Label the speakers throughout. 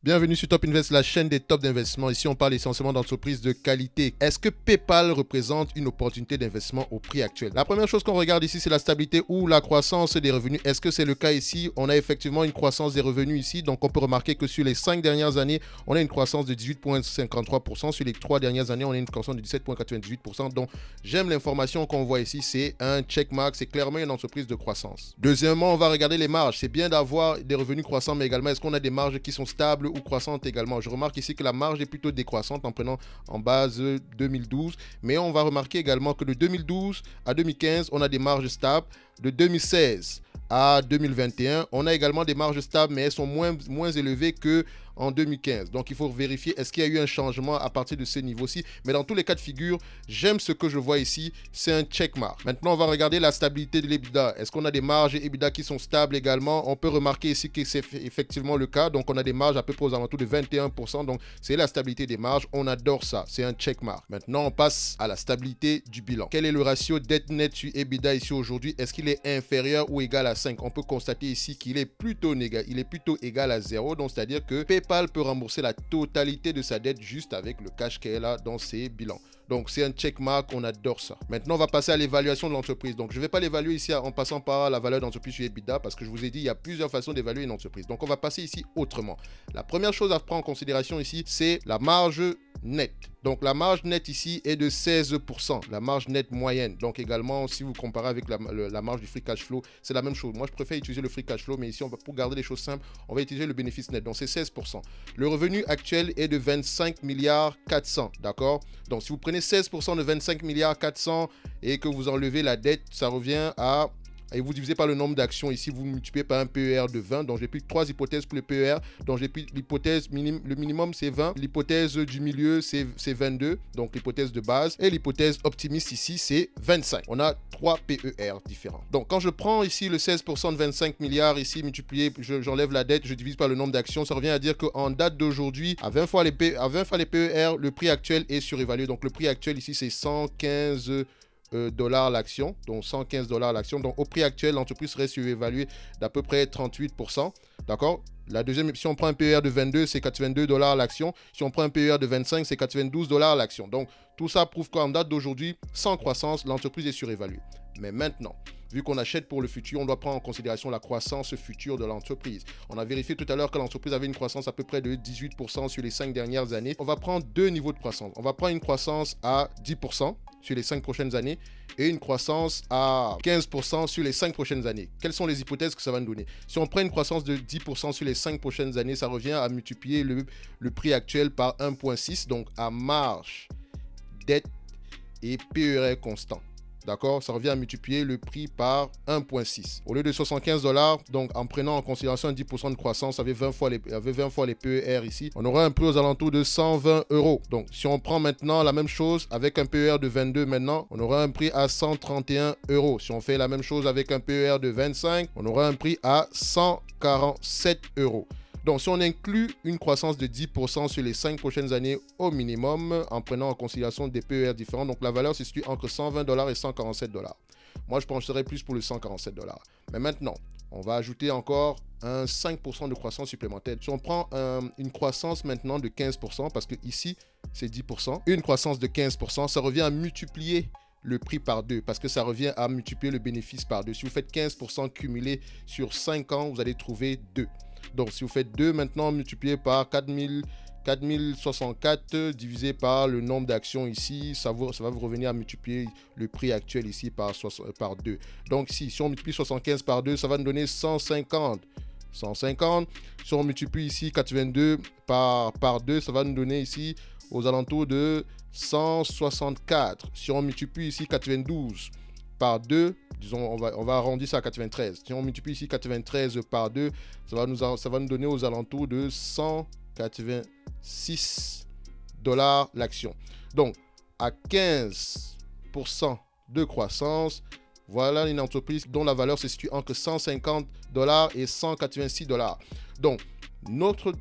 Speaker 1: Bienvenue sur Top Invest, la chaîne des tops d'investissement. Ici, on parle essentiellement d'entreprises de qualité. Est-ce que PayPal représente une opportunité d'investissement au prix actuel? La première chose qu'on regarde ici, c'est la stabilité ou la croissance des revenus. Est-ce que c'est le cas ici? On a effectivement une croissance des revenus ici. Donc, on peut remarquer que sur les 5 dernières années, on a une croissance de 18,53%. Sur les 3 dernières années, on a une croissance de 17,98%. Donc, j'aime l'information qu'on voit ici. C'est un checkmark. C'est clairement une entreprise de croissance. Deuxièmement, on va regarder les marges. C'est bien d'avoir des revenus croissants, mais également, est-ce qu'on a des marges qui sont stables ou croissante également? Je remarque ici que la marge est plutôt décroissante en prenant en base 2012, mais on va remarquer également que de 2012 à 2015, on a des marges stables. De 2016 à 2021, on a également des marges stables, mais elles sont moins élevées que en 2015. Donc, il faut vérifier est-ce qu'il y a eu un changement à partir de ce niveau-ci. Mais dans tous les cas de figure, j'aime ce que je vois ici. C'est un checkmark. Maintenant, on va regarder la stabilité de l'EBITDA. Est-ce qu'on a des marges EBITDA qui sont stables également? On peut remarquer ici que c'est effectivement le cas. Donc, on a des marges à peu près aux alentours de 21%. Donc, c'est la stabilité des marges. On adore ça. C'est un checkmark. Maintenant, on passe à la stabilité du bilan. Quel est le ratio dette nette sur EBITDA ici aujourd'hui? Est-ce qu'il est inférieur ou égal à 5? On peut constater ici qu'il est plutôt négatif. Il est plutôt égal à 0. Donc, c'est-à-dire que PayPal peut rembourser la totalité de sa dette juste avec le cash qu'elle a dans ses bilans. Donc, c'est un checkmark, on adore ça. Maintenant, on va passer à l'évaluation de l'entreprise. Donc, je ne vais pas l'évaluer ici en passant par la valeur d'entreprise sur EBITDA parce que je vous ai dit, il y a plusieurs façons d'évaluer une entreprise. Donc, on va passer ici autrement. La première chose à prendre en considération ici, c'est la marge nette. Donc, la marge nette ici est de 16%, la marge nette moyenne. Donc, également, si vous comparez avec la marge du free cash flow, c'est la même chose. Moi, je préfère utiliser le free cash flow, mais ici, pour garder les choses simples, on va utiliser le bénéfice net. Donc, c'est 16%. Le revenu actuel est de 25 milliards 400, d'accord? Donc, si vous prenez 16% de 25 milliards 400 et que vous enlevez la dette, ça revient à... Et vous divisez par le nombre d'actions. Ici, vous multipliez par un PER de 20. Donc, j'ai pris 3 hypothèses pour le PER. Donc, j'ai pris l'hypothèse le minimum, c'est 20. L'hypothèse du milieu, c'est 22. Donc, l'hypothèse de base. Et l'hypothèse optimiste ici, c'est 25. On a 3 PER différents. Donc, quand je prends ici le 16% de 25 milliards, ici, multiplié, j'enlève la dette, je divise par le nombre d'actions. Ça revient à dire qu'en date d'aujourd'hui, à 20 fois les PER, le prix actuel est surévalué. Donc, le prix actuel ici, c'est 115 dollars l'action, donc 115 dollars l'action. Donc au prix actuel, l'entreprise serait surévaluée d'à peu près 38%. D'accord? La deuxième, si on prend un PER de 22, c'est 82 dollars l'action. Si on prend un PER de 25, c'est 92 dollars l'action. Donc tout ça prouve qu'en date d'aujourd'hui, sans croissance, l'entreprise est surévaluée. Mais maintenant, vu qu'on achète pour le futur, on doit prendre en considération la croissance future de l'entreprise. On a vérifié tout à l'heure que l'entreprise avait une croissance à peu près de 18% sur les 5 dernières années. On va prendre deux niveaux de croissance. On va prendre une croissance à 10% sur les 5 prochaines années et une croissance à 15% sur les 5 prochaines années. Quelles sont les hypothèses que ça va nous donner? Si on prend une croissance de 10% sur les 5 prochaines années, ça revient à multiplier le prix actuel par 1,6, donc à marge, dette et PER constant. D'accord? Ça revient à multiplier le prix par 1,6. Au lieu de 75 dollars, donc en prenant en considération un 10% de croissance, avec 20 fois les PER ici, on aura un prix aux alentours de 120 euros. Donc, si on prend maintenant la même chose avec un PER de 22 maintenant, on aura un prix à 131 euros. Si on fait la même chose avec un PER de 25, on aura un prix à 147 euros. Donc, si on inclut une croissance de 10% sur les 5 prochaines années au minimum, en prenant en considération des PER différents, donc la valeur se situe entre 120 dollars et 147 dollars. Moi, je pencherais plus pour le 147 dollars. Mais maintenant, on va ajouter encore un 5% de croissance supplémentaire. Si on prend une croissance maintenant de 15%, parce que ici, c'est 10%, une croissance de 15%, ça revient à multiplier le prix par 2 parce que ça revient à multiplier le bénéfice par 2. Si vous faites 15% cumulé sur 5 ans, vous allez trouver 2. Donc, si vous faites 2 maintenant multiplié par 4064 divisé par le nombre d'actions ici, ça va vous revenir à multiplier le prix actuel ici par 2. Donc, si on multiplie 75 par 2, ça va nous donner 150. 150. Si on multiplie ici 82 par 2, ça va nous donner ici aux alentours de 164. Si on multiplie ici 92 par 2, disons, on va arrondir ça à 93. Si on multiplie ici 93 par 2, ça va nous donner aux alentours de 186 dollars l'action. Donc, à 15% de croissance, voilà une entreprise dont la valeur se situe entre 150 dollars et 186 dollars. Donc, notre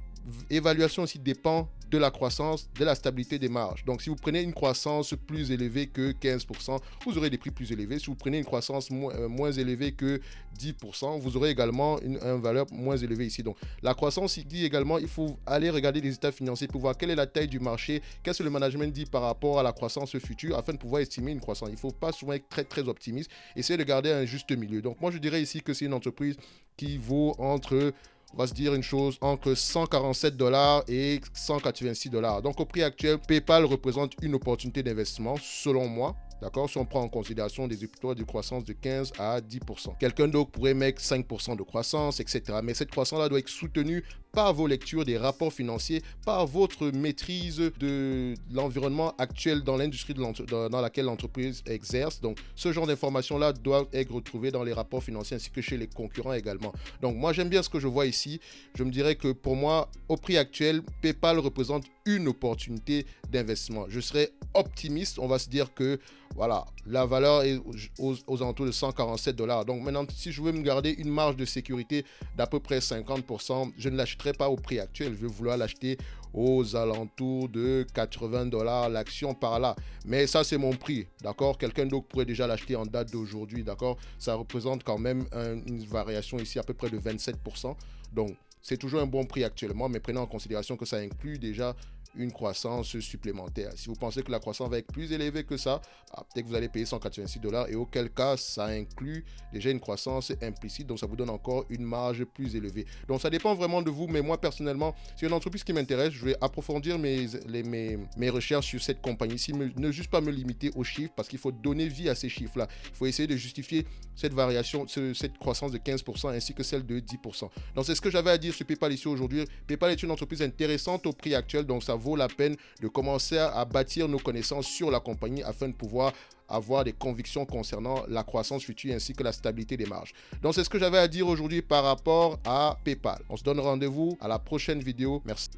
Speaker 1: évaluation aussi dépend de la croissance, de la stabilité des marges. Donc si vous prenez une croissance plus élevée que 15%, vous aurez des prix plus élevés. Si vous prenez une croissance moins élevée que 10%, vous aurez également une valeur moins élevée ici. Donc la croissance, il dit également, il faut aller regarder les états financiers pour voir quelle est la taille du marché, qu'est-ce que le management dit par rapport à la croissance future afin de pouvoir estimer une croissance. Il ne faut pas souvent être très optimiste, essayer de garder un juste milieu. Donc moi je dirais ici que c'est une entreprise qui vaut entre, on va se dire une chose, entre 147 $ et 186 $. Donc au prix actuel, PayPal représente une opportunité d'investissement selon moi. D'accord, si on prend en considération des épisodes de croissance de 15 à 10%. Quelqu'un d'autre pourrait mettre 5% de croissance, etc. Mais cette croissance-là doit être soutenue par vos lectures des rapports financiers, par votre maîtrise de l'environnement actuel dans l'industrie dans laquelle l'entreprise exerce. Donc, ce genre d'informations-là doivent être retrouvées dans les rapports financiers ainsi que chez les concurrents également. Donc, moi, j'aime bien ce que je vois ici. Je me dirais que pour moi, au prix actuel, PayPal représente une opportunité d'investissement. Je serais optimiste. On va se dire que voilà, la valeur est aux alentours de 147 $. Donc maintenant, si je veux me garder une marge de sécurité d'à peu près 50%, je ne l'achèterai pas au prix actuel. Je vais vouloir l'acheter aux alentours de 80 $ l'action par là. Mais ça, c'est mon prix, d'accord? Quelqu'un d'autre pourrait déjà l'acheter en date d'aujourd'hui, d'accord? Ça représente quand même une variation ici à peu près de 27%. Donc, c'est toujours un bon prix actuellement, mais prenez en considération que ça inclut déjà une croissance supplémentaire. Si vous pensez que la croissance va être plus élevée que ça, peut-être que vous allez payer 186 $ et auquel cas, ça inclut déjà une croissance implicite, donc ça vous donne encore une marge plus élevée. Donc ça dépend vraiment de vous, mais moi personnellement, c'est une entreprise qui m'intéresse. Je vais approfondir mes recherches sur cette compagnie-ci, ne juste pas me limiter aux chiffres parce qu'il faut donner vie à ces chiffres-là. Il faut essayer de justifier cette variation, cette croissance de 15% ainsi que celle de 10%. Donc c'est ce que j'avais à dire sur PayPal ici aujourd'hui. PayPal est une entreprise intéressante au prix actuel, donc ça vaut la peine de commencer à bâtir nos connaissances sur la compagnie afin de pouvoir avoir des convictions concernant la croissance future ainsi que la stabilité des marges. Donc c'est ce que j'avais à dire aujourd'hui par rapport à PayPal. On se donne rendez-vous à la prochaine vidéo. Merci.